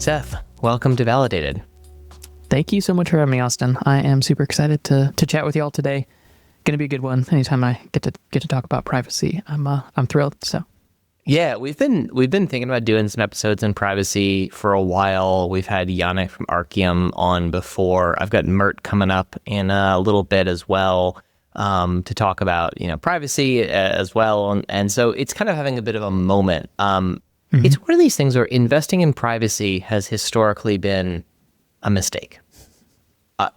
Seth, welcome to Validated. Thank you so much for having me, Austin. I am super excited to chat with you all today. Going to be a good one. Anytime I get to talk about privacy, I'm thrilled. So, yeah, we've been thinking about doing some episodes on privacy for a while. We've had Yannick from Archeum on before. I've got Mert coming up in a little bit as well to talk about privacy as well, and so it's kind of having a bit of a moment. It's one of these things where investing in privacy has historically been a mistake.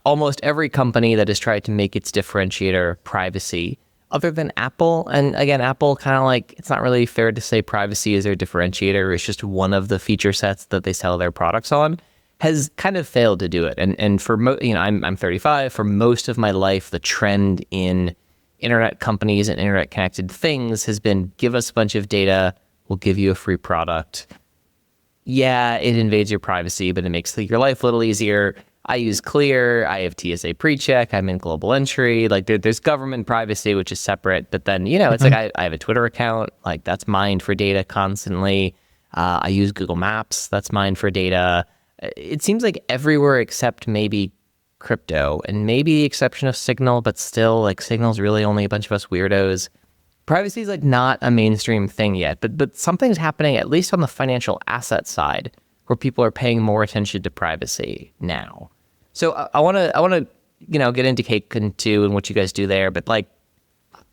Almost every company that has tried to make its differentiator privacy, other than Apple, and again, Apple kind of like, it's not really fair to say privacy is their differentiator. It's just one of the feature sets that they sell their products on, has kind of failed to do it. And for I'm 35. For most of my life, the trend in internet companies and internet connected things has been give us a bunch of data, we'll give you a free product. Yeah, it invades your privacy, but it makes your life a little easier. I use Clear, I have TSA pre-check, I'm in global entry, like there's government privacy, which is separate, but then, it's like I have a Twitter account, like that's mined for data constantly. I use Google Maps, that's mined for data. It seems like everywhere except maybe crypto, and maybe the exception of Signal, but still, like Signal's really only a bunch of us weirdos. Privacy is like not a mainstream thing yet, but something's happening, at least on the financial asset side, where people are paying more attention to privacy now. So I want to get into Cake and Two and what you guys do there, but like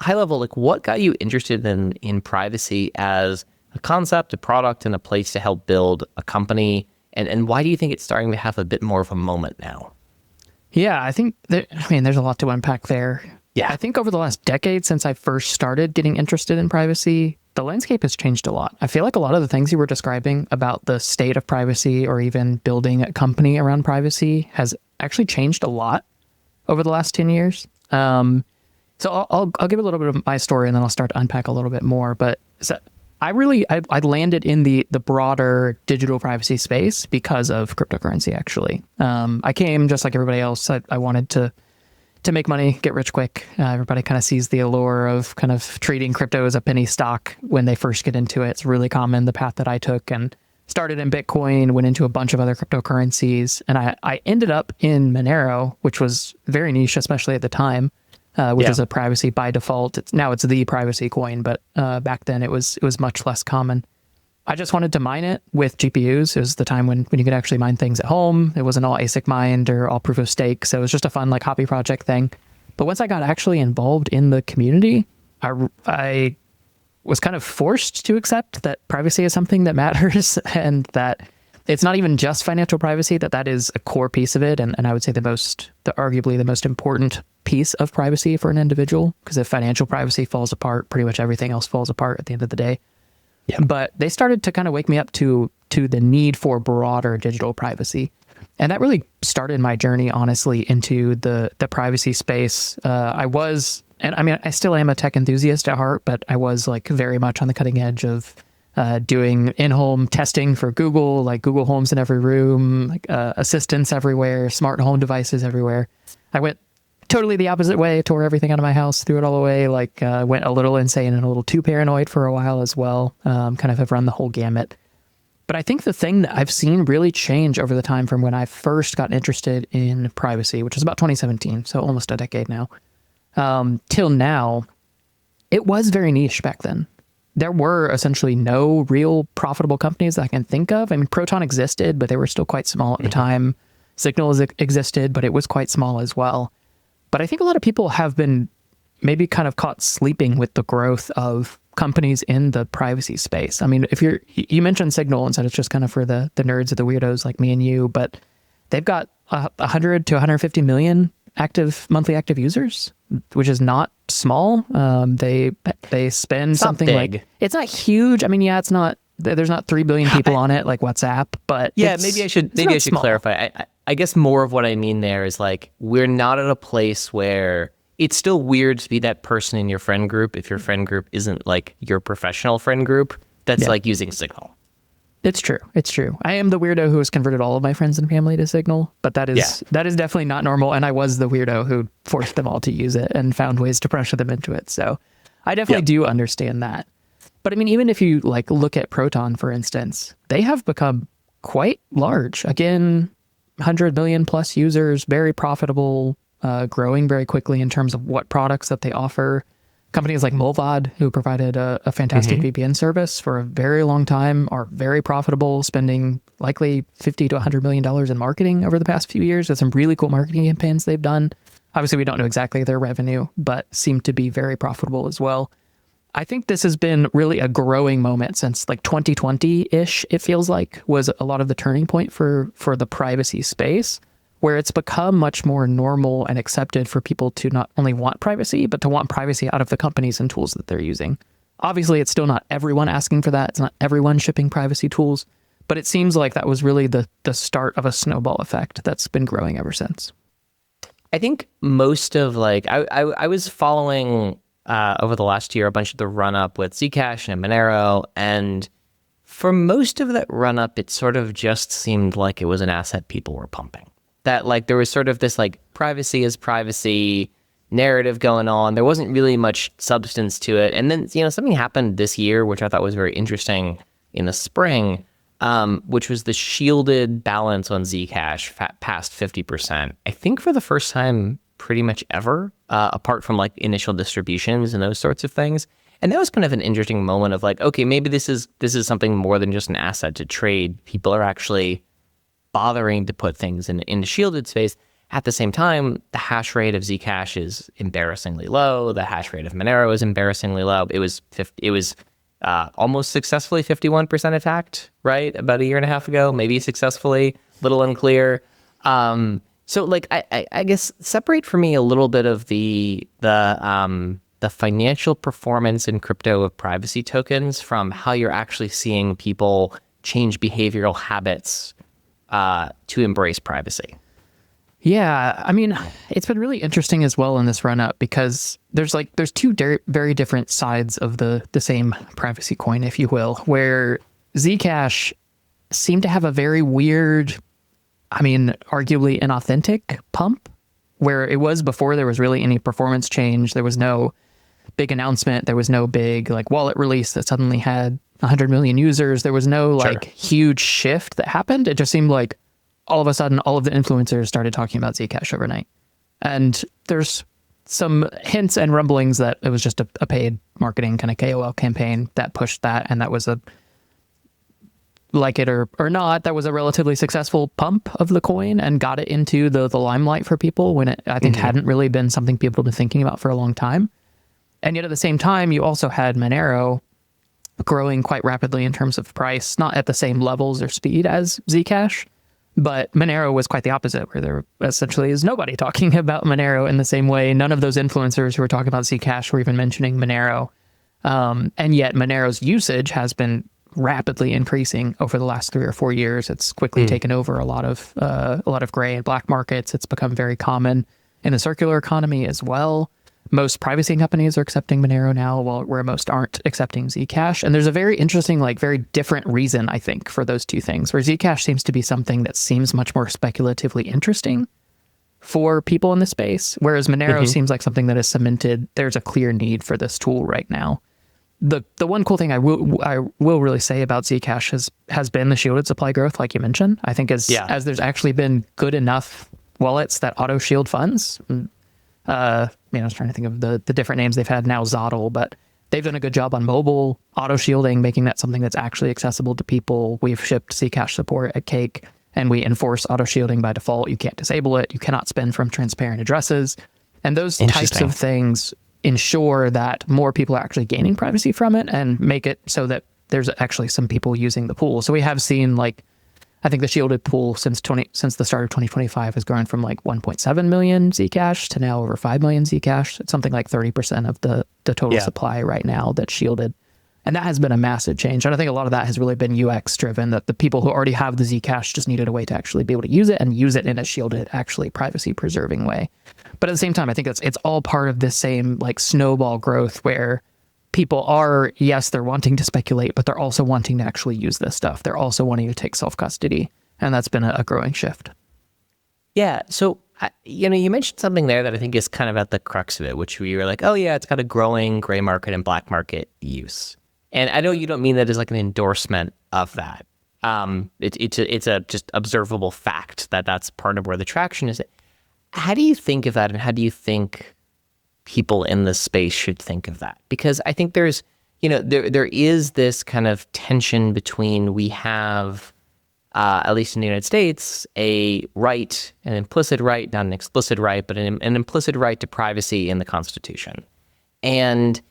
high level, like what got you interested in privacy as a concept, a product, and a place to help build a company, and why do you think it's starting to have a bit more of a moment now? Yeah, I think there's a lot to unpack there. Yeah, I think over the last decade since I first started getting interested in privacy, the landscape has changed a lot. I feel like a lot of the things you were describing about the state of privacy or even building a company around privacy has actually changed a lot over the last 10 years. So I'll give a little bit of my story and then I'll start to unpack a little bit more. But so I landed in the broader digital privacy space because of cryptocurrency, actually. I came just like everybody else. I wanted to make money, get rich quick. Everybody kind of sees the allure of kind of treating crypto as a penny stock when they first get into it. It's really common, the path that I took, and started in Bitcoin, went into a bunch of other cryptocurrencies. And I ended up in Monero, which was very niche, especially at the time, which is a privacy by default. Now it's the privacy coin, but back then it was much less common. I just wanted to mine it with GPUs. It was the time when you could actually mine things at home. It wasn't all ASIC mined or all proof of stake. So it was just a fun like hobby project thing. But once I got actually involved in the community, I was kind of forced to accept that privacy is something that matters and that it's not even just financial privacy, that is a core piece of it. And I would say arguably the most important piece of privacy for an individual, because if financial privacy falls apart, pretty much everything else falls apart at the end of the day. Yeah. But they started to kind of wake me up to the need for broader digital privacy. And that really started my journey, honestly, into the privacy space. I still am a tech enthusiast at heart, but I was like very much on the cutting edge of doing in-home testing for Google, like Google Homes in every room, like assistants everywhere, smart home devices everywhere. I went totally the opposite way, tore everything out of my house, threw it all away, went a little insane and a little too paranoid for a while as well. Kind of have run the whole gamut. But I think the thing that I've seen really change over the time from when I first got interested in privacy, which was about 2017, so almost a decade now, till now, it was very niche back then. There were essentially no real profitable companies that I can think of. I mean, Proton existed, but they were still quite small at the time. Signal existed, but it was quite small as well. But I think a lot of people have been maybe kind of caught sleeping with the growth of companies in the privacy space. I mean, you mentioned Signal and said it's just kind of for the nerds or the weirdos like me and you, but they've got 100 to 150 million monthly active users, which is not small. They spend it's something like, it's not huge. I mean, yeah, it's not, there's not 3 billion people on it like WhatsApp, but yeah, maybe I should clarify. I guess more of what I mean there is like, we're not at a place where it's still weird to be that person in your friend group if your friend group isn't like your professional friend group that's like using Signal. It's true. I am the weirdo who has converted all of my friends and family to Signal, but that is definitely not normal. And I was the weirdo who forced them all to use it and found ways to pressure them into it. So I definitely do understand that. But I mean, even if you like look at Proton, for instance, they have become quite large. Again, 100 million plus users, very profitable, growing very quickly in terms of what products that they offer. Companies like Mulvad, who provided a fantastic VPN service for a very long time, are very profitable, spending likely $50 to $100 million in marketing over the past few years. There's some really cool marketing campaigns they've done. Obviously, we don't know exactly their revenue, but seem to be very profitable as well. I think this has been really a growing moment since like 2020-ish, it feels like, was a lot of the turning point for the privacy space, where it's become much more normal and accepted for people to not only want privacy, but to want privacy out of the companies and tools that they're using. Obviously, it's still not everyone asking for that. It's not everyone shipping privacy tools, but it seems like that was really the start of a snowball effect that's been growing ever since. I think most of I was following over the last year a bunch of the run up with Zcash and Monero, and for most of that run up, it sort of just seemed like it was an asset people were pumping. That like there was sort of this like privacy is privacy narrative going on. There wasn't really much substance to it, and then something happened this year which I thought was very interesting in the spring. Which was the shielded balance on Zcash past 50%. I think for the first time pretty much ever, apart from like initial distributions and those sorts of things. And that was kind of an interesting moment of like, okay, maybe this is something more than just an asset to trade. People are actually bothering to put things in the shielded space. At the same time, the hash rate of Zcash is embarrassingly low. The hash rate of Monero is embarrassingly low. It was almost successfully 51% attacked, right? About a year and a half ago, maybe successfully, little unclear. So like, I guess separate for me a little bit of the financial performance in crypto of privacy tokens from how you're actually seeing people change behavioral habits to embrace privacy. Yeah, I mean, it's been really interesting as well in this run up because there's two very different sides of the same privacy coin, if you will, where Zcash seemed to have a very weird, I mean, arguably inauthentic pump, where it was before there was really any performance change. There was no big announcement. There was no big like wallet release that suddenly had 100 million users. There was no like huge shift that happened. It just seemed like all of a sudden, all of the influencers started talking about Zcash overnight. And there's some hints and rumblings that it was just a paid marketing kind of KOL campaign that pushed that. And that was like it or not, that was a relatively successful pump of the coin and got it into the limelight for people when it, I think, hadn't really been something people had been thinking about for a long time. And yet at the same time, you also had Monero growing quite rapidly in terms of price, not at the same levels or speed as Zcash. But Monero was quite the opposite, where there essentially is nobody talking about Monero in the same way. None of those influencers who were talking about Zcash were even mentioning Monero. And yet Monero's usage has been rapidly increasing over the last 3 or 4 years. It's quickly taken over a lot of gray and black markets. It's become very common in the circular economy as well. Most privacy companies are accepting Monero now, where most aren't accepting Zcash. And there's a very interesting, like very different reason, I think, for those two things, where Zcash seems to be something that seems much more speculatively interesting for people in the space, whereas Monero seems like something that is cemented. There's a clear need for this tool right now. The one cool thing I will really say about Zcash has been the shielded supply growth, like you mentioned. I think as there's actually been good enough wallets that auto shield funds. I was trying to think of the different names they've had now, Zotl, but they've done a good job on mobile auto shielding, making that something that's actually accessible to people. We've shipped Zcash support at Cake, and we enforce auto shielding by default. You can't disable it. You cannot spend from transparent addresses. And those types of things ensure that more people are actually gaining privacy from it and make it so that there's actually some people using the pool. So we have seen, like, I think the shielded pool since the start of 2025 has grown from like 1.7 million Zcash to now over 5 million Zcash. It's something like 30% of the total supply right now that's shielded. And that has been a massive change. And I think a lot of that has really been UX driven, that the people who already have the Zcash just needed a way to actually be able to use it and use it in a shielded, actually privacy preserving way. But at the same time, I think it's all part of this same like snowball growth where people are, yes, they're wanting to speculate, but they're also wanting to actually use this stuff. They're also wanting to take self-custody. And that's been a growing shift. Yeah. So, you mentioned something there that I think is kind of at the crux of it, which we were like, oh yeah, it's got a growing gray market and black market use. And I know you don't mean that as like an endorsement of that. It's a just observable fact that that's part of where the traction is. How do you think of that, and how do you think people in this space should think of that? Because I think there's, there is this kind of tension between, we have, at least in the United States, a right, an implicit right, not an explicit right, but an implicit right to privacy in the Constitution. And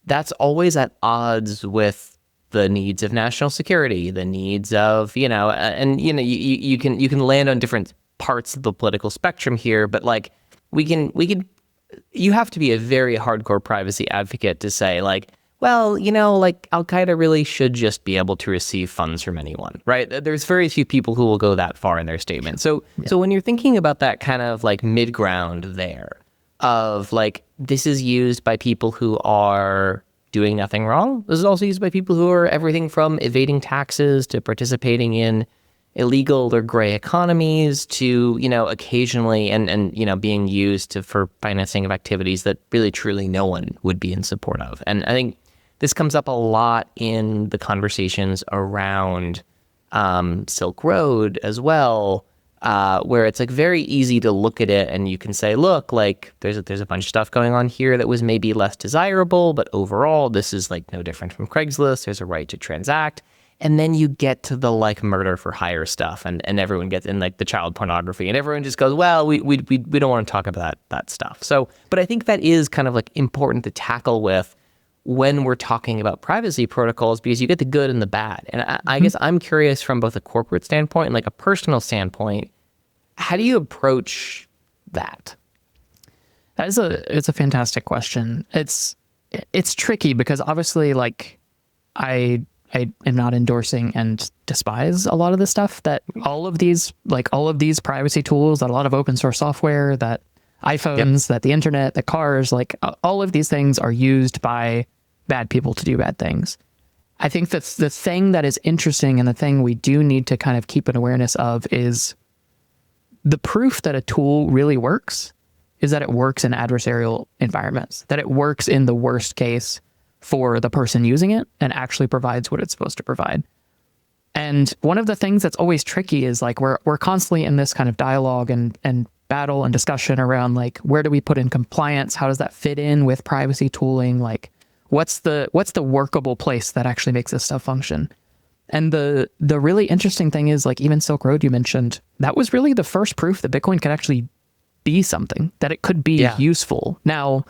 that's always at odds with the needs of national security, the needs of, you can land on different parts of the political spectrum here, but like you have to be a very hardcore privacy advocate to say, like, well, like Al-Qaeda really should just be able to receive funds from anyone, right? There's very few people who will go that far in their statement. So when you're thinking about that kind of like mid-ground there of like, this is used by people who are doing nothing wrong. This is also used by people who are everything from evading taxes to participating in illegal or gray economies to, occasionally and being used for financing of activities that really truly no one would be in support of. And I think this comes up a lot in the conversations around Silk Road as well, where it's like very easy to look at it and you can say, look, like there's a bunch of stuff going on here that was maybe less desirable, but overall this is like no different from Craigslist. There's a right to transact. And then you get to the like murder for hire stuff and everyone gets in like the child pornography and everyone just goes, well, we don't want to talk about that stuff. So, but I think that is kind of like important to tackle with when we're talking about privacy protocols, because you get the good and the bad. And I guess I'm curious from both a corporate standpoint and like a personal standpoint, how do you approach that? It's a fantastic question. It's tricky because obviously like I am not endorsing and despise a lot of the stuff that all of these privacy tools, that a lot of open source software, that iPhones, that the internet, the cars, like all of these things are used by bad people to do bad things. I think that the thing that is interesting and the thing we do need to kind of keep an awareness of is the proof that a tool really works is that it works in adversarial environments, that it works in the worst case for the person using it and actually provides what it's supposed to provide. And one of the things that's always tricky is like we're constantly in this kind of dialogue and battle and discussion around like, where do we put in compliance? How does that fit in with privacy tooling? Like what's the workable place that actually makes this stuff function? And the really interesting thing is like even Silk Road you mentioned, that was really the first proof that Bitcoin could actually be something, that it could be useful. Now,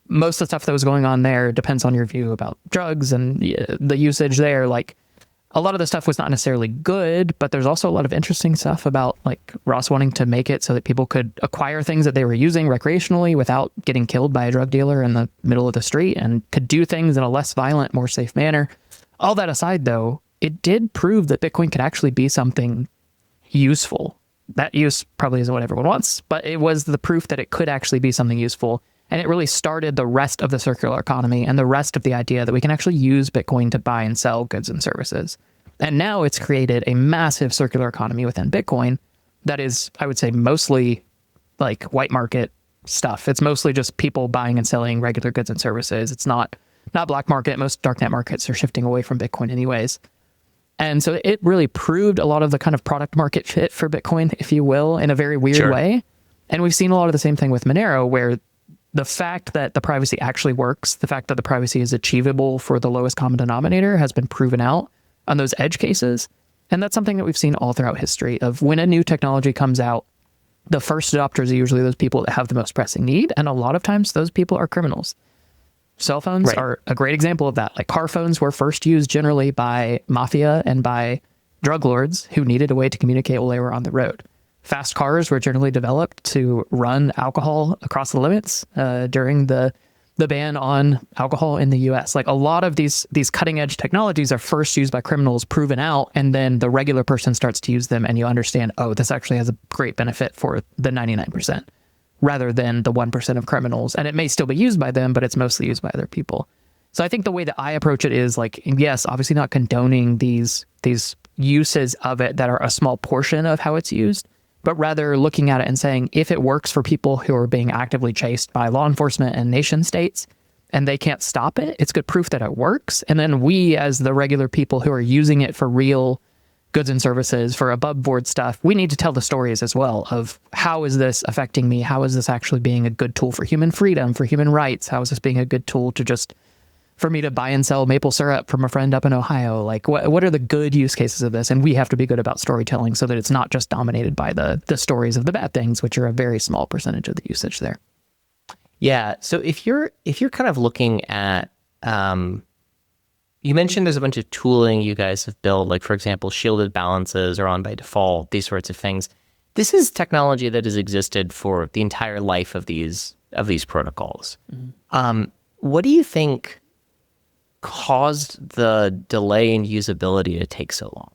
most of the stuff that was going on there depends on your view about drugs and the usage there. Like a lot of the stuff was not necessarily good, but there's also a lot of interesting stuff about like Ross wanting to make it so that people could acquire things that they were using recreationally without getting killed by a drug dealer in the middle of the street and could do things in a less violent, more safe manner. All that aside though, it did prove that Bitcoin could actually be something useful. That use probably isn't what everyone wants, but it was the proof that it could actually be something useful. And it really started the rest of the circular economy and the rest of the idea that we can actually use Bitcoin to buy and sell goods and services. And now it's created a massive circular economy within Bitcoin that is, I would say, mostly like white market stuff. It's mostly just people buying and selling regular goods and services. It's not black market. Most darknet markets are shifting away from Bitcoin anyways. And so it really proved a lot of the kind of product market fit for Bitcoin, if you will, in a very weird way. And we've seen a lot of the same thing with Monero, where the fact that the privacy actually works, the fact that the privacy is achievable for the lowest common denominator has been proven out on those edge cases. And that's something that we've seen all throughout history of when a new technology comes out, the first adopters are usually those people that have the most pressing need. And a lot of times those people are criminals. Cell phones are a great example of that. Like car phones were first used generally by mafia and by drug lords who needed a way to communicate while they were on the road. Fast cars were generally developed to run alcohol across the limits during the ban on alcohol in the US. Like a lot of these cutting edge technologies are first used by criminals, proven out, and then the regular person starts to use them and you understand, oh, this actually has a great benefit for the 99%. Rather than the 1% of criminals. And it may still be used by them, but it's mostly used by other people. So I think the way that I approach it is like, yes, obviously not condoning these uses of it that are a small portion of how it's used, but rather looking at it and saying, if it works for people who are being actively chased by law enforcement and nation states, and they can't stop it, it's good proof that it works. And then we, as the regular people who are using it for real goods and services, for above board stuff, we need to tell the stories as well of how is this affecting me? How is this actually being a good tool for human freedom, for human rights? How is this being a good tool to just for me to buy and sell maple syrup from a friend up in Ohio? Like, what are the good use cases of this? And we have to be good about storytelling so that it's not just dominated by the stories of the bad things, which are a very small percentage of the usage there. Yeah. So if you're kind of looking at, you mentioned there's a bunch of tooling you guys have built, like, for example, shielded balances are on by default, these sorts of things. This is technology that has existed for the entire life of these protocols. Mm-hmm. What do you think caused the delay in usability to take so long?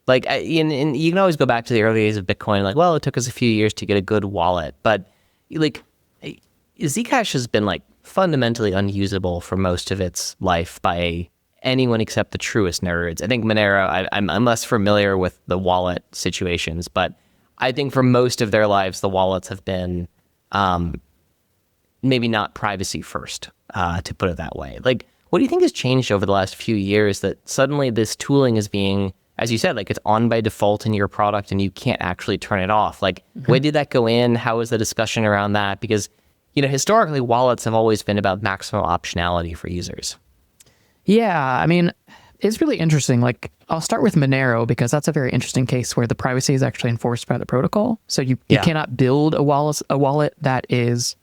Like, and you can always go back to the early days of Bitcoin, like, well, it took us a few years to get a good wallet, but like, Zcash has been like fundamentally unusable for most of its life by anyone except the truest nerds. I think Monero, I'm less familiar with the wallet situations, but I think for most of their lives, the wallets have been maybe not privacy first, to put it that way. Like, what do you think has changed over the last few years that suddenly this tooling is being, as you said, like, it's on by default in your product and you can't actually turn it off? Like, When did that go in? How was the discussion around that? Because, historically, wallets have always been about maximum optionality for users. Yeah, I mean, it's really interesting. Like, I'll start with Monero because that's a very interesting case where the privacy is actually enforced by the protocol. So you cannot build a wallet that is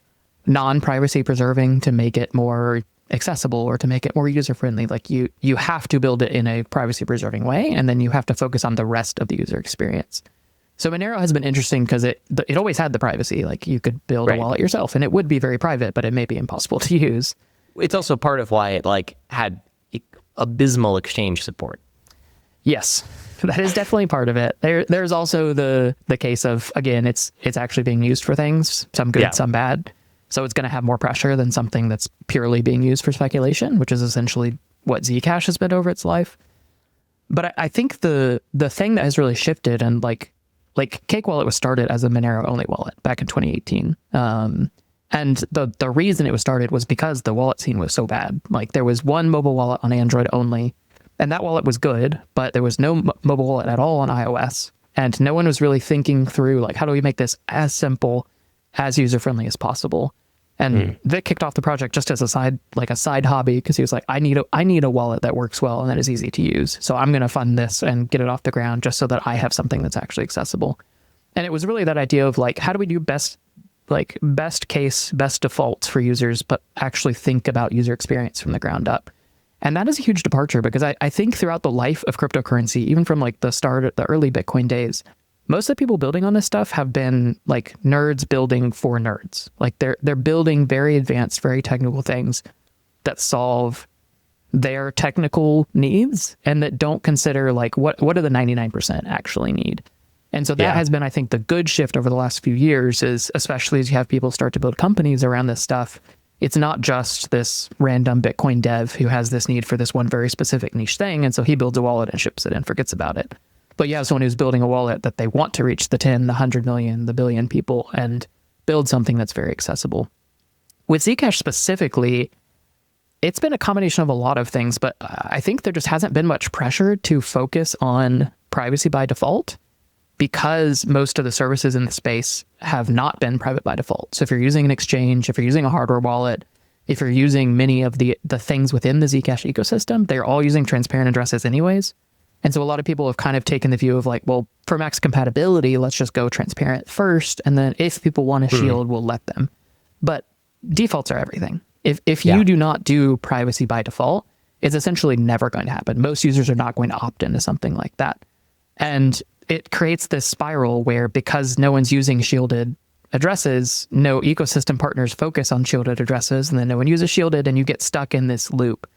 non-privacy preserving to make it more accessible or to make it more user-friendly. Like, you have to build it in a privacy preserving way, and then you have to focus on the rest of the user experience. So Monero has been interesting because it always had the privacy. Like, you could build a wallet yourself and it would be very private, but it may be impossible to use. It's also part of why it had abysmal exchange support. Yes, that is definitely part of it. There's also the case of, again, it's actually being used for things, some good, some bad. So it's going to have more pressure than something that's purely being used for speculation, which is essentially what Zcash has been over its life. But I think the thing that has really shifted, and like Cake Wallet was started as a Monero only wallet back in 2018. And the reason it was started was because the wallet scene was so bad. Like, there was one mobile wallet on Android only, and that wallet was good, but there was no mobile wallet at all on iOS. And no one was really thinking through, like, how do we make this as simple, as user-friendly as possible? And Vic kicked off the project just as a side hobby, because he was like, I need a wallet that works well and that is easy to use. So I'm going to fund this and get it off the ground just so that I have something that's actually accessible. And it was really that idea of, like, how do we do best case, best defaults for users, but actually think about user experience from the ground up. And that is a huge departure, because I think throughout the life of cryptocurrency, even from like the early Bitcoin days, most of the people building on this stuff have been like nerds building for nerds. Like, they're building very advanced, very technical things that solve their technical needs and that don't consider, like, what do the 99% actually need? And so that has been, I think, the good shift over the last few years, is especially as you have people start to build companies around this stuff, it's not just this random Bitcoin dev who has this need for this one very specific niche thing, and so he builds a wallet and ships it and forgets about it. But you have someone who's building a wallet that they want to reach the 10, the 100 million, the billion people and build something that's very accessible. With Zcash specifically, it's been a combination of a lot of things, but I think there just hasn't been much pressure to focus on privacy by default, because most of the services in the space have not been private by default. So if you're using an exchange, if you're using a hardware wallet, if you're using many of the things within the Zcash ecosystem, they're all using transparent addresses anyways. And so a lot of people have kind of taken the view of, like, well, for max compatibility, let's just go transparent first, and then if people want a shield, we'll let them. But defaults are everything. If you do not do privacy by default, it's essentially never going to happen. Most users are not going to opt into something like that. And it creates this spiral where, because no one's using shielded addresses, no ecosystem partners focus on shielded addresses, and then no one uses shielded, and you get stuck in this loop.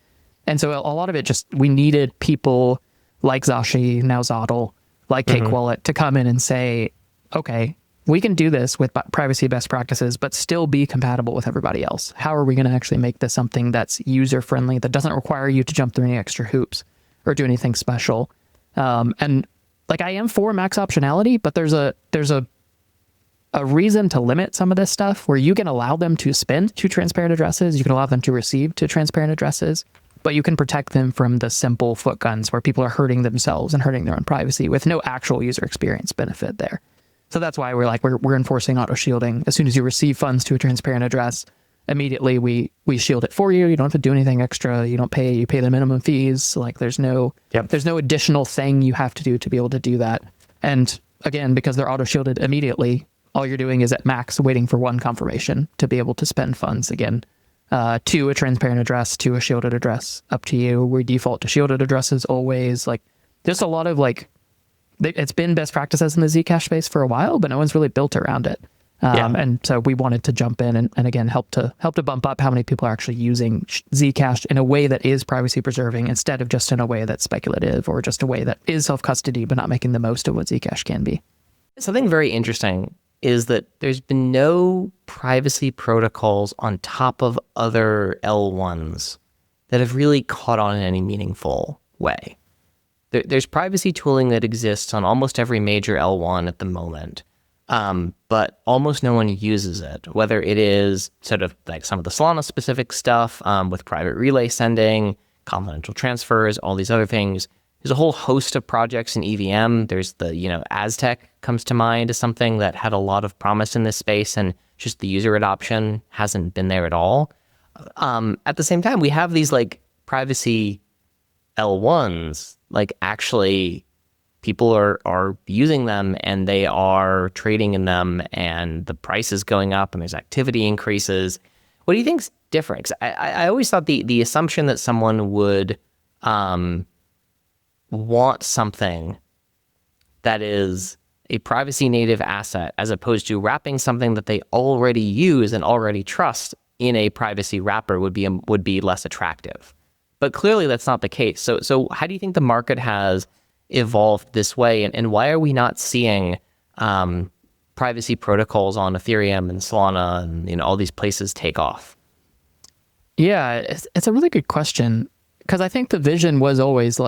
And so a lot of it just, we needed people like Zashi, now Zottle, like Cake Wallet, to come in and say, okay, we can do this with privacy best practices, but still be compatible with everybody else. How are we going to actually make this something that's user-friendly, that doesn't require you to jump through any extra hoops or do anything special? And like, I am for max optionality, but there's a reason to limit some of this stuff where you can allow them to spend to transparent addresses. You can allow them to receive to transparent addresses. but you can protect them from the simple foot guns where people are hurting themselves and hurting their own privacy with no actual user experience benefit there. So that's why we're enforcing auto shielding. As soon as you receive funds to a transparent address, immediately we shield it for you. You don't have to do anything extra. You pay the minimum fees. Like there's no additional thing you have to do to be able to do that. And again, because they're auto shielded immediately, all you're doing is at max waiting for one confirmation to be able to spend funds again to a transparent address, to a shielded address. Up to you. We default to shielded addresses always. Like there's a lot of it's been best practices in the Zcash space for a while, but no one's really built around it. And so we wanted to jump in and again help to bump up how many people are actually using Zcash in a way that is privacy preserving instead of just in a way that's speculative or just a way that is self-custody but not making the most of what Zcash can be. Something very interesting is that there's been no privacy protocols on top of other L1s that have really caught on in any meaningful way. There's privacy tooling that exists on almost every major L1 at the moment, but almost no one uses it, whether it is sort of like some of the Solana specific stuff with private relay sending, confidential transfers, all these other things. There's a whole host of projects in EVM. There's the, Aztec comes to mind as something that had a lot of promise in this space, and just the user adoption hasn't been there at all. At the same time, we have these privacy L1s, actually people are using them and they are trading in them and the price is going up and there's activity increases. What do you think's different? 'Cause I always thought the assumption that someone would want something that is a privacy native asset as opposed to wrapping something that they already use and already trust in a privacy wrapper would be less attractive. But clearly that's not the case. So how do you think the market has evolved this way, and why are we not seeing privacy protocols on Ethereum and Solana and all these places take off? Yeah, it's a really good question, because I think the vision was always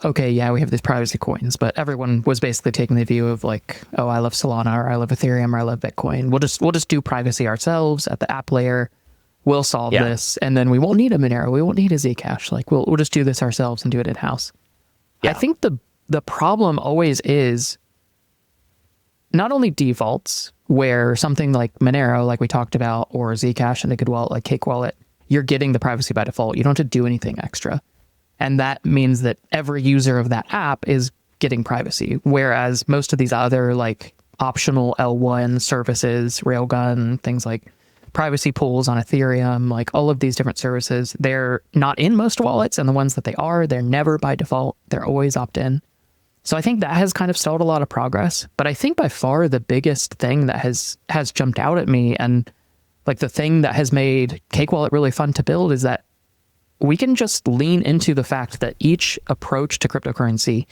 okay, yeah, we have these privacy coins, but everyone was basically taking the view of oh, I love Solana or I love Ethereum or I love Bitcoin. We'll just do privacy ourselves at the app layer. We'll solve this, and then we won't need a Monero. We won't need a Zcash. We'll just do this ourselves and do it in house. Yeah. I think the problem always is not only defaults, where something like Monero, like we talked about, or Zcash and a good wallet like Cake Wallet, you're getting the privacy by default. You don't have to do anything extra. And that means that every user of that app is getting privacy. Whereas most of these other optional L1 services, Railgun, things like privacy pools on Ethereum, all of these different services, they're not in most wallets, and the ones that they are, they're never by default. They're always opt-in. So I think that has kind of stalled a lot of progress. But I think by far the biggest thing that has jumped out at me, and the thing that has made Cake Wallet really fun to build, is that we can just lean into the fact that each approach to cryptocurrency,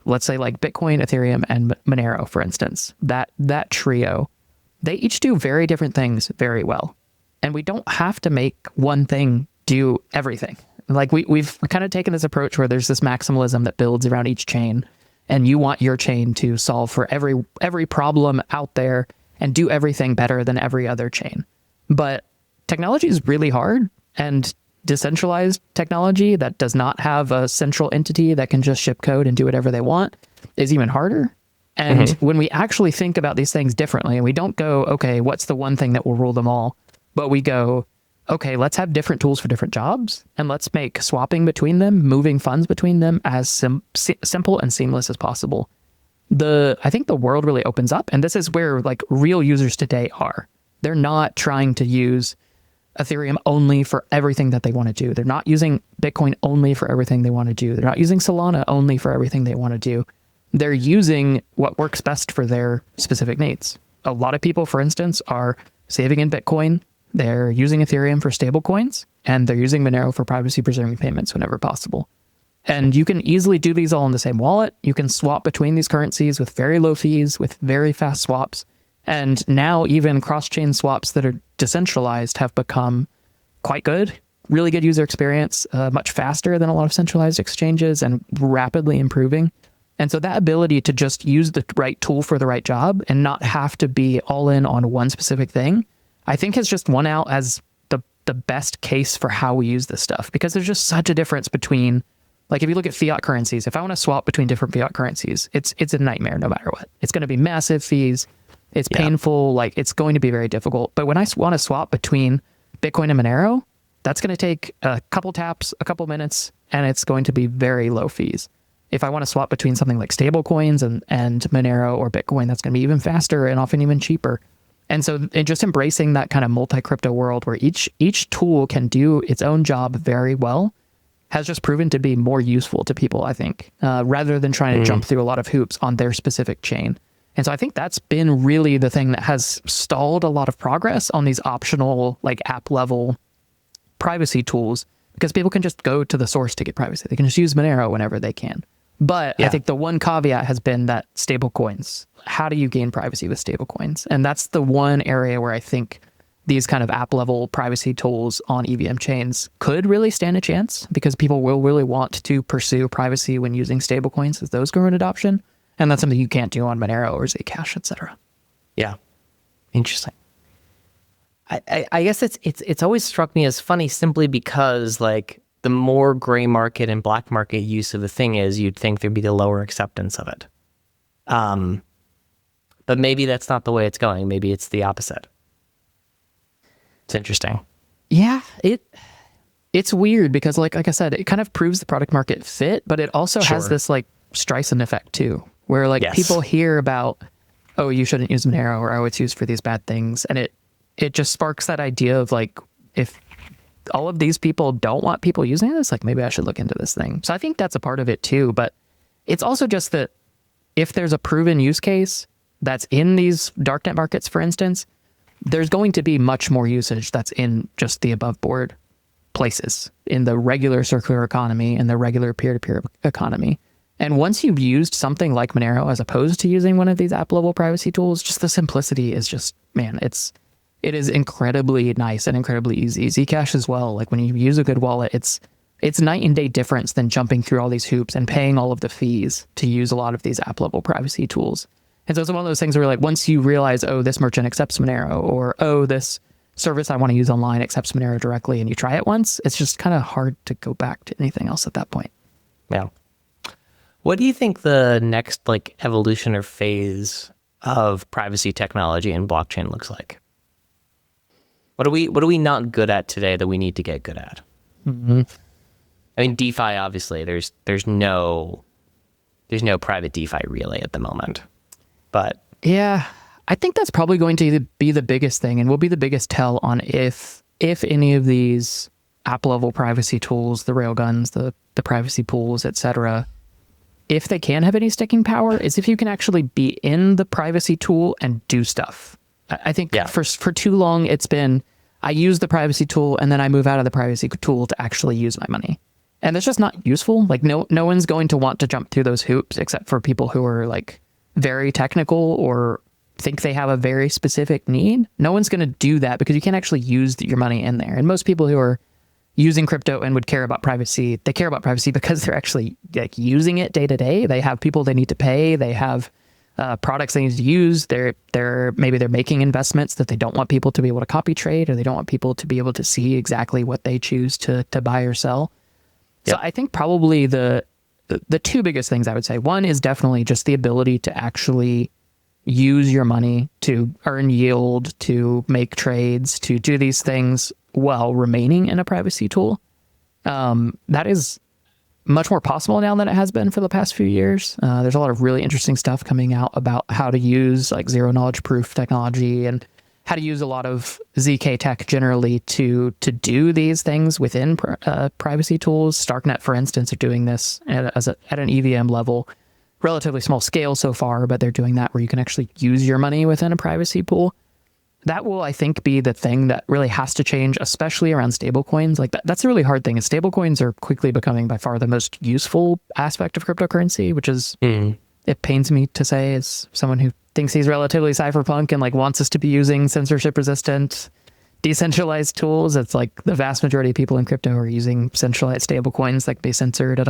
let's say Bitcoin, Ethereum, and Monero, for instance, that trio, they each do very different things very well. And we don't have to make one thing do everything. We've kind of taken this approach where there's this maximalism that builds around each chain, and you want your chain to solve for every problem out there and do everything better than every other chain. But technology is really hard, and decentralized technology that does not have a central entity that can just ship code and do whatever they want is even harder. And when we actually think about these things differently, and we don't go, okay, what's the one thing that will rule them all? But we go, okay, let's have different tools for different jobs, and let's make swapping between them, moving funds between them as simple and seamless as possible. I think the world really opens up, and this is where real users today are. They're not trying to use Ethereum only for everything that they want to do. They're not using Bitcoin only for everything they want to do. They're not using Solana only for everything they want to do. They're using what works best for their specific needs. A lot of people, for instance, are saving in Bitcoin. They're using Ethereum for stablecoins, and they're using Monero for privacy preserving payments whenever possible. And you can easily do these all in the same wallet. You can swap between these currencies with very low fees, with very fast swaps. And now even cross-chain swaps that are decentralized have become quite good, really good user experience, much faster than a lot of centralized exchanges, and rapidly improving. And so that ability to just use the right tool for the right job and not have to be all in on one specific thing, I think has just won out as the best case for how we use this stuff, because there's just such a difference between, like, if you look at fiat currencies, if I want to swap between different fiat currencies, it's a nightmare no matter what. It's going to be massive fees. It's painful. Like, it's going to be very difficult. But when I want to swap between Bitcoin and Monero, that's going to take a couple taps, a couple minutes, and it's going to be very low fees. If I want to swap between something like stablecoins and Monero or Bitcoin, that's going to be even faster and often even cheaper. And so just embracing that kind of multi-crypto world where each tool can do its own job very well has just proven to be more useful to people, I think, rather than trying to jump through a lot of hoops on their specific chain. And so I think that's been really the thing that has stalled a lot of progress on these optional, like, app level privacy tools, because people can just go to the source to get privacy. They can just use Monero whenever they can. But I think the one caveat has been that stablecoins. How do you gain privacy with stablecoins? And that's the one area where I think these kind of app level privacy tools on EVM chains could really stand a chance, because people will really want to pursue privacy when using stablecoins as those grow in adoption. And that's something you can't do on Monero or Zcash, etc. Yeah. Interesting. I guess it's always struck me as funny simply because, like, the more gray market and black market use of the thing is, you'd think there'd be the lower acceptance of it. But maybe that's not the way it's going. Maybe it's the opposite. It's interesting. Yeah, it's weird because, like I said, it kind of proves the product market fit, but it also has this, like, Streisand effect too, where, like, people hear about, oh, you shouldn't use Monero, or, oh, it's used for these bad things, and it just sparks that idea of, like, if all of these people don't want people using this, like, maybe I should look into this thing. So I think that's a part of it too, but it's also just that if there's a proven use case that's in these darknet markets, for instance, there's going to be much more usage that's in just the above board places, in the regular circular economy and the regular peer-to-peer economy. And once you've used something like Monero as opposed to using one of these app level privacy tools, just the simplicity is just, man, it is incredibly nice and incredibly easy. Zcash as well. Like, when you use a good wallet, it's night and day difference than jumping through all these hoops and paying all of the fees to use a lot of these app level privacy tools. And so it's one of those things where, like, once you realize, oh, this merchant accepts Monero, or, oh, this service I want to use online accepts Monero directly, and you try it once, it's just kind of hard to go back to anything else at that point. Yeah. What do you think the next, like, evolution or phase of privacy technology and blockchain looks like? What are we not good at today that we need to get good at? Mm-hmm. I mean, DeFi, obviously, there's no private DeFi really at the moment. But yeah, I think that's probably going to be the biggest thing, and will be the biggest tell on if any of these app level privacy tools, the railguns, the privacy pools, etc., if they can have any sticking power, is if you can actually be in the privacy tool and do stuff. I think for too long it's been, I use the privacy tool and then I move out of the privacy tool to actually use my money. And that's just not useful. Like, no one's going to want to jump through those hoops except for people who are, like, very technical or think they have a very specific need. No one's going to do that because you can't actually use your money in there. And most people who are using crypto and would care about privacy, they care about privacy because they're actually, like, using it day to day. They have people they need to pay. They have products they need to use. Maybe they're making investments that they don't want people to be able to copy trade, or they don't want people to be able to see exactly what they choose to buy or sell. Yep. So I think probably the two biggest things I would say, one is definitely just the ability to actually use your money to earn yield, to make trades, to do these things while remaining in a privacy tool. That is much more possible now than it has been for the past few years. There's a lot of really interesting stuff coming out about how to use, like, zero knowledge proof technology and how to use a lot of ZK tech generally to do these things within privacy tools. Starknet, for instance, are doing this at an EVM level, relatively small scale so far, but they're doing that where you can actually use your money within a privacy pool. That will, I think, be the thing that really has to change, especially around stablecoins. Like, that's a really hard thing. Is stablecoins are quickly becoming by far the most useful aspect of cryptocurrency, which is, it pains me to say, as someone who thinks he's relatively cypherpunk and, like, wants us to be using censorship resistant, decentralized tools. It's like the vast majority of people in crypto are using centralized stablecoins that can be censored at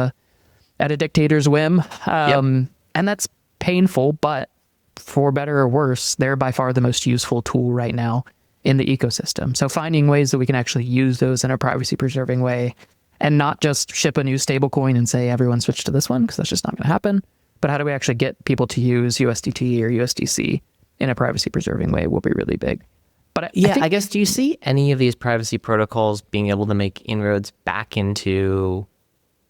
a dictator's whim. And that's painful, but for better or worse, they're by far the most useful tool right now. in the ecosystem. So finding ways that we can actually use those in a privacy preserving way and not just ship a new stablecoin and say everyone switch to this one, because that's just not going to happen. But how do we actually get people to use USDT or USDC in a privacy preserving way will be really big. But I guess, do you see any of these privacy protocols being able to make inroads back into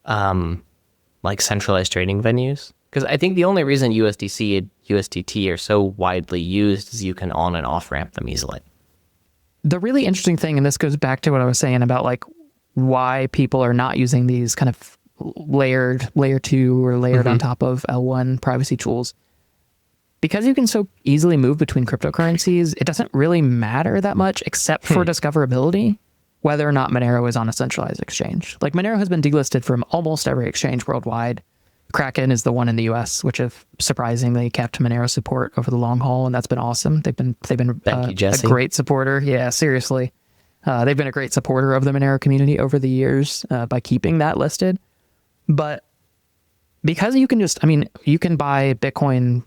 like centralized trading venues? Because I think the only reason USDC and USDT are so widely used is you can on and off ramp them easily. The really interesting thing, and this goes back to what I was saying about like why people are not using these kind of layer 2 or layered on top of L1 privacy tools, because you can so easily move between cryptocurrencies, it doesn't really matter that much except for discoverability, whether or not Monero is on a centralized exchange. Like Monero has been delisted from almost every exchange worldwide. Kraken is the one in the US, which have surprisingly kept Monero support over the long haul, and that's been awesome. They've been Thank you, Jesse. A great supporter. Yeah, seriously. They've been a great supporter of the Monero community over the years by keeping that listed. But because you can you can buy Bitcoin,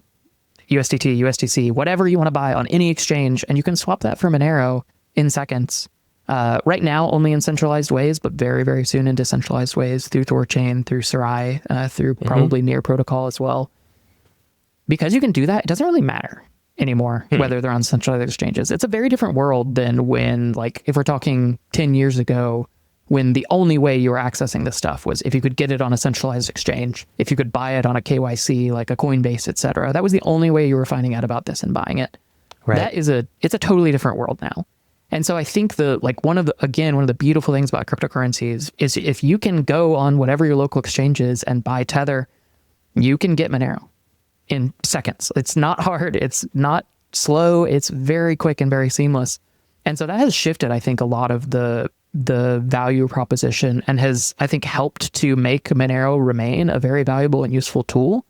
USDT, USDC, whatever you want to buy on any exchange, and you can swap that for Monero in seconds. Right now, only in centralized ways, but very, very soon in decentralized ways through Thorchain, through Sarai, through probably Near Protocol as well. Because you can do that, it doesn't really matter anymore whether they're on centralized exchanges. It's a very different world than when, like, if we're talking 10 years ago, when the only way you were accessing this stuff was if you could get it on a centralized exchange, if you could buy it on a KYC, like a Coinbase, et cetera. That was the only way you were finding out about this and buying it. Right. It's a totally different world now. And so I think one of the beautiful things about cryptocurrencies is if you can go on whatever your local exchange is and buy Tether, you can get Monero in seconds. It's not hard. It's not slow. It's very quick and very seamless. And so that has shifted, I think, a lot of the value proposition and has, I think, helped to make Monero remain a very valuable and useful tool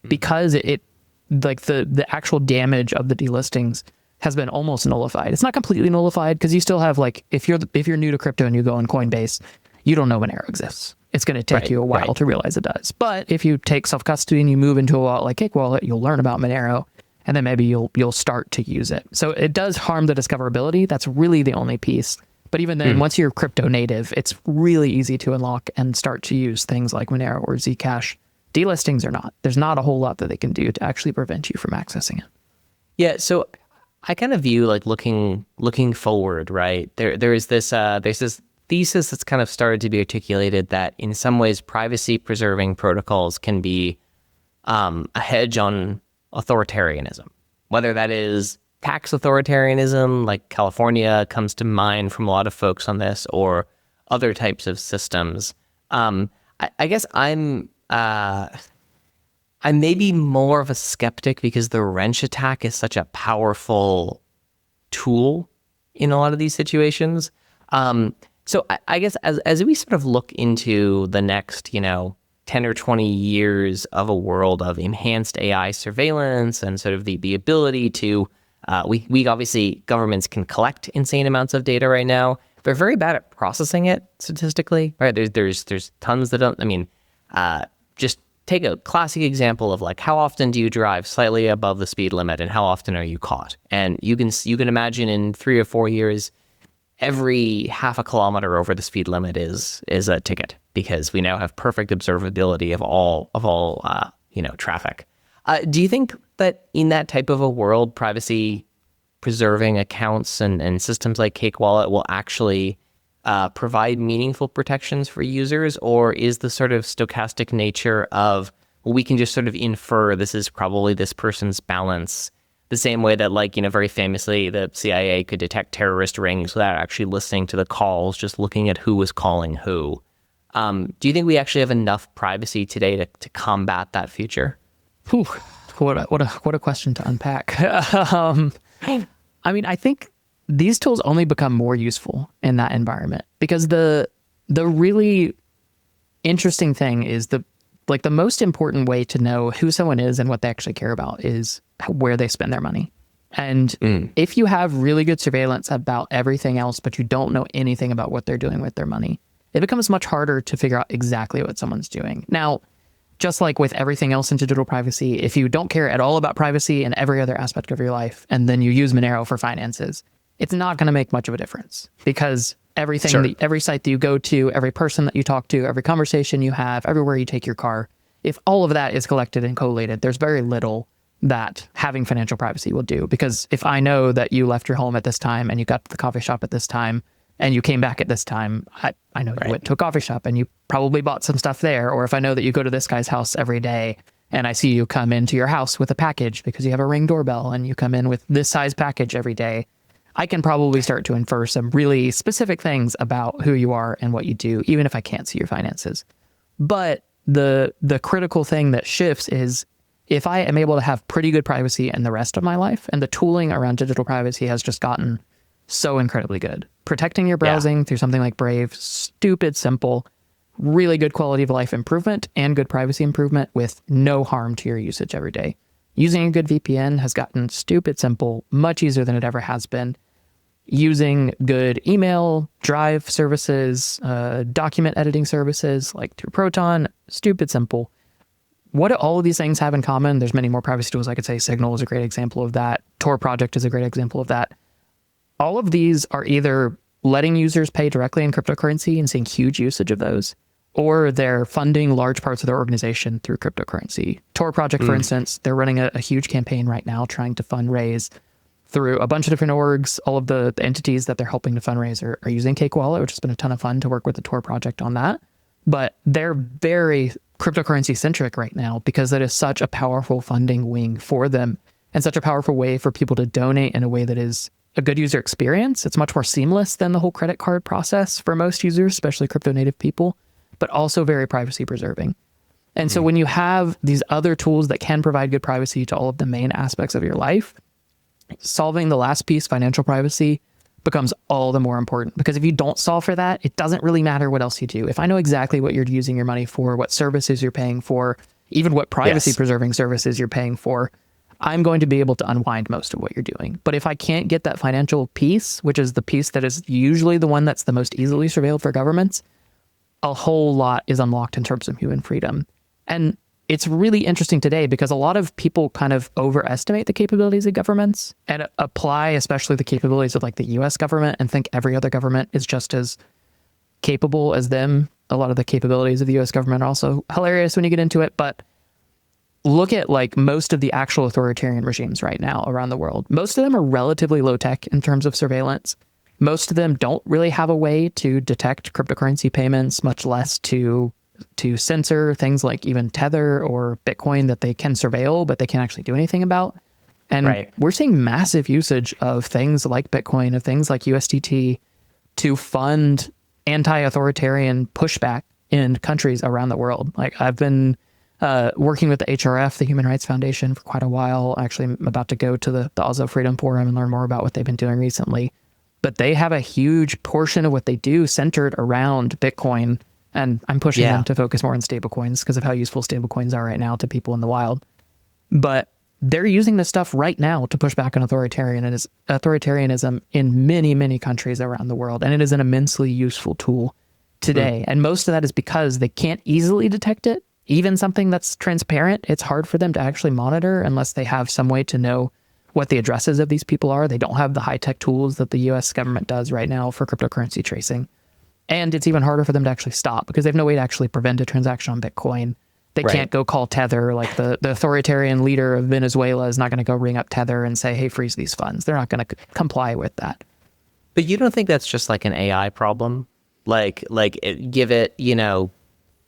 because the actual damage of the delistings has been almost nullified. It's not completely nullified because you still have, like, if you're new to crypto and you go on Coinbase, you don't know Monero exists. It's going to take you a while to realize it does. But if you take self-custody and you move into a wallet like Cake Wallet, you'll learn about Monero, and then maybe you'll start to use it. So it does harm the discoverability. That's really the only piece. But even then, once you're crypto native, it's really easy to unlock and start to use things like Monero or Zcash. Delistings are not. There's not a whole lot that they can do to actually prevent you from accessing it. Yeah, so I kind of view, like, looking forward, right? There's this thesis that's kind of started to be articulated that in some ways privacy preserving protocols can be a hedge on authoritarianism, whether that is tax authoritarianism, like California comes to mind from a lot of folks on this, or other types of systems. I guess I'm maybe more of a skeptic because the wrench attack is such a powerful tool in a lot of these situations. So I guess as we sort of look into the next, 10 or 20 years of a world of enhanced AI surveillance and sort of the ability to, we obviously, governments can collect insane amounts of data right now. They're very bad at processing it statistically, right? There's tons that don't, just take a classic example of, like, how often do you drive slightly above the speed limit and how often are you caught? And you can imagine in 3 or 4 years, every half a kilometer over the speed limit is a ticket, because we now have perfect observability of all traffic. Do you think that in that type of a world, privacy preserving accounts and systems like Cake Wallet will actually provide meaningful protections for users, or is the sort of stochastic nature of, well, we can just sort of infer this is probably this person's balance, the same way that, like, very famously the CIA could detect terrorist rings without actually listening to the calls, just looking at who was calling who. Do you think we actually have enough privacy today to combat that future? Whew, what a question to unpack. I think these tools only become more useful in that environment, because the really interesting thing is the most important way to know who someone is and what they actually care about is where they spend their money. And if you have really good surveillance about everything else, but you don't know anything about what they're doing with their money, it becomes much harder to figure out exactly what someone's doing. Now, just like with everything else in digital privacy, if you don't care at all about privacy in every other aspect of your life, and then you use Monero for finances, it's not going to make much of a difference because everything, Sure. every site that you go to, every person that you talk to, every conversation you have, everywhere you take your car, if all of that is collected and collated, there's very little that having financial privacy will do. Because if I know that you left your home at this time and you got to the coffee shop at this time and you came back at this time, I know you went to a coffee shop and you probably bought some stuff there. Or if I know that you go to this guy's house every day and I see you come into your house with a package because you have a Ring doorbell and you come in with this size package every day, I can probably start to infer some really specific things about who you are and what you do, even if I can't see your finances. But the critical thing that shifts is if I am able to have pretty good privacy in the rest of my life, and the tooling around digital privacy has just gotten so incredibly good. Protecting your browsing through something like Brave, stupid simple, really good quality of life improvement and good privacy improvement with no harm to your usage every day. Using a good VPN has gotten stupid simple, much easier than it ever has been. Using good email, Drive services, document editing services like through Proton, stupid simple. What do all of these things have in common? There's many more privacy tools I could say. Signal is a great example of that. Tor project is a great example of that. All of these are either letting users pay directly in cryptocurrency and seeing huge usage of those, or they're funding large parts of their organization through cryptocurrency. Tor project, for instance, they're running a huge campaign right now trying to fundraise through a bunch of different orgs. All of the entities that they're helping to fundraise are using Cake Wallet, which has been a ton of fun to work with the Tor project on that. But they're very cryptocurrency centric right now because that is such a powerful funding wing for them and such a powerful way for people to donate in a way that is a good user experience. It's much more seamless than the whole credit card process for most users, especially crypto native people, but also very privacy preserving. And so when you have these other tools that can provide good privacy to all of the main aspects of your life, solving the last piece, financial privacy, becomes all the more important, because if you don't solve for that, it doesn't really matter what else you do. If I know exactly what you're using your money for, what services you're paying for, even what privacy preserving services you're paying for, I'm going to be able to unwind most of what you're doing. But if I can't get that financial piece, which is the piece that is usually the one that's the most easily surveilled for governments, a whole lot is unlocked in terms of human freedom. And it's really interesting today because a lot of people kind of overestimate the capabilities of governments and apply especially the capabilities of like the US government and think every other government is just as capable as them. A lot of the capabilities of the US government are also hilarious when you get into it, but look at like most of the actual authoritarian regimes right now around the world. Most of them are relatively low tech in terms of surveillance. Most of them don't really have a way to detect cryptocurrency payments, much less to censor things like even Tether or Bitcoin that they can surveil, but they can't actually do anything about. And we're seeing massive usage of things like Bitcoin, of things like USDT to fund anti-authoritarian pushback in countries around the world. Like I've been working with the HRF, the Human Rights Foundation, for quite a while. Actually, I'm about to go to the Oslo Freedom Forum and learn more about what they've been doing recently. But they have a huge portion of what they do centered around Bitcoin. And I'm pushing them to focus more on stablecoins because of how useful stablecoins are right now to people in the wild. But they're using this stuff right now to push back on authoritarianism in many, many countries around the world. And it is an immensely useful tool today. And most of that is because they can't easily detect it. Even something that's transparent, it's hard for them to actually monitor unless they have some way to know what the addresses of these people are. They don't have the high-tech tools that the US government does right now for cryptocurrency tracing. And it's even harder for them to actually stop because they have no way to actually prevent a transaction on Bitcoin. They can't go call Tether. Like the authoritarian leader of Venezuela is not going to go ring up Tether and say, hey, freeze these funds. They're not going to comply with that. But you don't think that's just like an AI problem? Give it,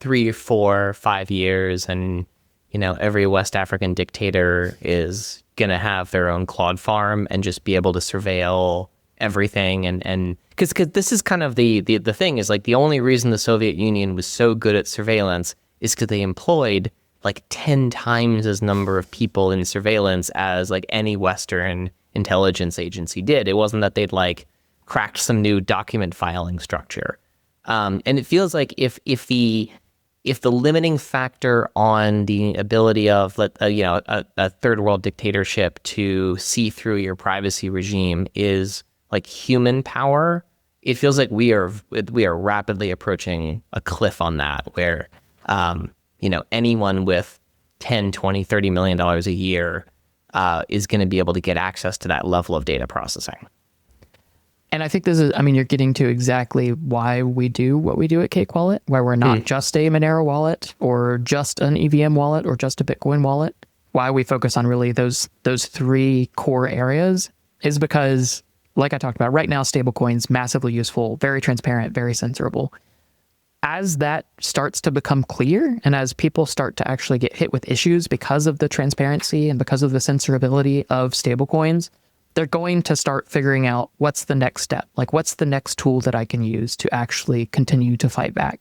3 or 4 or 5 years and, every West African dictator is going to have their own Claude farm and just be able to surveil everything. And because this is kind of the thing is like the only reason the Soviet Union was so good at surveillance is because they employed like 10 times as number of people in surveillance as like any Western intelligence agency did. It wasn't that they'd like cracked some new document filing structure. And it feels like if the limiting factor on the ability of a third world dictatorship to see through your privacy regime is like human power, it feels like we are rapidly approaching a cliff on that where anyone with 10, 20, $30 million a year is going to be able to get access to that level of data processing. And I think this is, I mean, you're getting to exactly why we do what we do at Cake Wallet, where we're not just a Monero wallet or just an EVM wallet or just a Bitcoin wallet. Why we focus on really those three core areas is because, like I talked about, right now, stablecoins, massively useful, very transparent, very censorable. As that starts to become clear and as people start to actually get hit with issues because of the transparency and because of the censorability of stablecoins, they're going to start figuring out what's the next step, like what's the next tool that I can use to actually continue to fight back.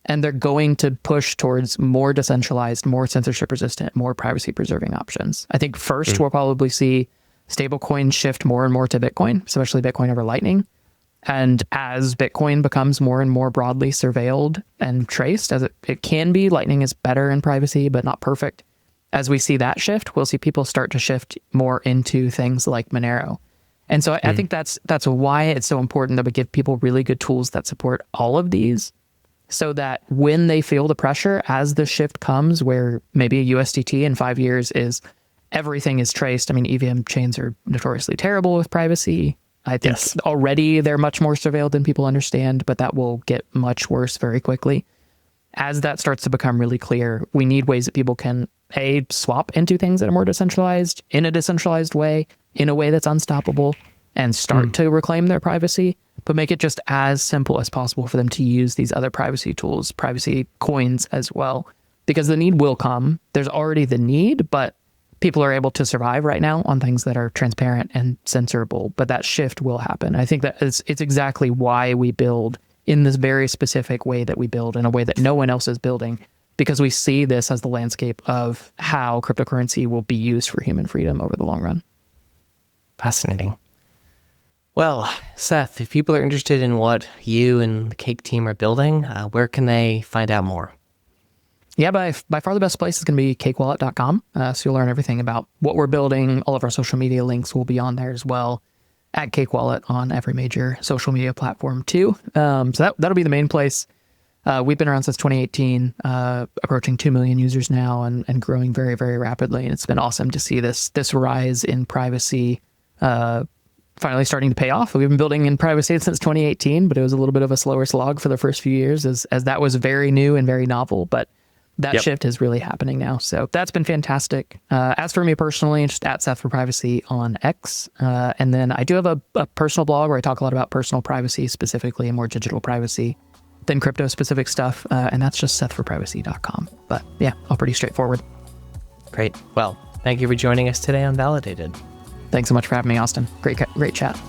And they're going to push towards more decentralized, more censorship resistant, more privacy preserving options. I think first we'll probably see stablecoins shift more and more to Bitcoin, especially Bitcoin over Lightning. And as Bitcoin becomes more and more broadly surveilled and traced, as it can be, Lightning is better in privacy, but not perfect. As we see that shift, we'll see people start to shift more into things like Monero. And so I think that's why it's so important that we give people really good tools that support all of these, so that when they feel the pressure, as the shift comes, where maybe a USDT in 5 years is everything is traced. I mean, EVM chains are notoriously terrible with privacy. I think already they're much more surveilled than people understand, but that will get much worse very quickly. As that starts to become really clear, we need ways that people can swap into things that are more decentralized in a decentralized way, in a way that's unstoppable, and start to reclaim their privacy, but make it just as simple as possible for them to use these other privacy tools, privacy coins as well, because the need will come. There's already the need, but people are able to survive right now on things that are transparent and censorable, but that shift will happen. I think that it's exactly why we build in this very specific way that we build, in a way that no one else is building, because we see this as the landscape of how cryptocurrency will be used for human freedom over the long run. Fascinating. Well, Seth, if people are interested in what you and the Cake team are building, where can they find out more? Yeah, by far the best place is going to be cakewallet.com. So you'll learn everything about what we're building. All of our social media links will be on there as well, at Cake Wallet on every major social media platform too. So that'll be the main place. We've been around since 2018, approaching 2 million users now and growing very, very rapidly. And it's been awesome to see this rise in privacy finally starting to pay off. We've been building in privacy since 2018, but it was a little bit of a slower slog for the first few years as that was very new and very novel. But that shift is really happening now. So that's been fantastic. As for me personally, just at Seth for Privacy on X. And then I do have a personal blog where I talk a lot about personal privacy, specifically and more digital privacy than crypto specific stuff. And that's just sethforprivacy.com. But yeah, all pretty straightforward. Great. Well, thank you for joining us today on Validated. Thanks so much for having me, Austin. Great chat.